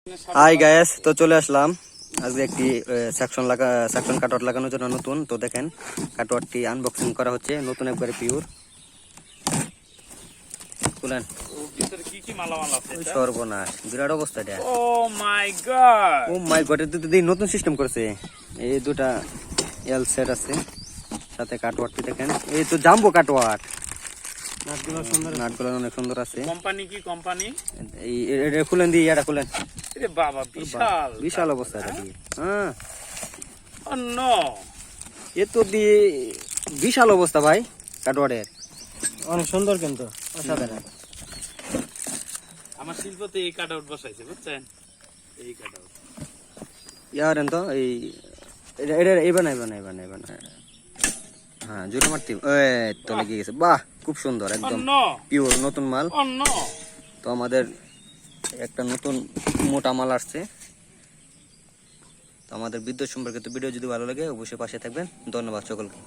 Hi guys, তো চলে আসলাম আজকে একটি সেকশন কাটওয়ার্ট লাগানোর জন্য নতুন। তো দেখেন কাটওয়ার্টটি আনবক্সিং করা হচ্ছে, নতুন একবারে পিওর। খুলেন। ভিতরে কি কি মালামাল আছে এটা? সর্বনাশ, বিরাট অবস্থা এটা। ও মাই গড, ও মাই গড, এটা তো নতুন সিস্টেম করেছে। এই দুটা এল সেট আছে, সাথে কাটওয়ার্টটি দেখেন। এই তো জাম্বো কাটওয়ার্ট, নাটগুলো অনেক সুন্দর আছে। কোম্পানি কি কোম্পানি? এই এটা খুলেন, দিয়ে এটা খুলেন। আরে বাবা, বিশাল বিশাল অবস্থা এটা দিয়ে। হ্যাঁ, ও নো, এ তো দিয়ে বিশাল অবস্থা ভাই কাটওয়ার্টের। অনেক সুন্দর কিন্তু অসাধারণ। আমার শিল্পতে এই কাট আউট বসাইছে, বুঝছেন? এই কাট আউট ইয়ার তো এই এটা এবার না। হ্যাঁ, জুতো মারতে তো লেগে গেছে। বাহ, খুব সুন্দর, একদম পিওর নতুন মাল। ও নো, তো আমাদের একটা নতুন মোটা মাল আসছে। তো আমাদের বিদ্যুৎ সম্পর্কিত ভিডিও যদি ভালো লাগে অবশ্যই পাশে থাকবেন। ধন্যবাদ সকলকে।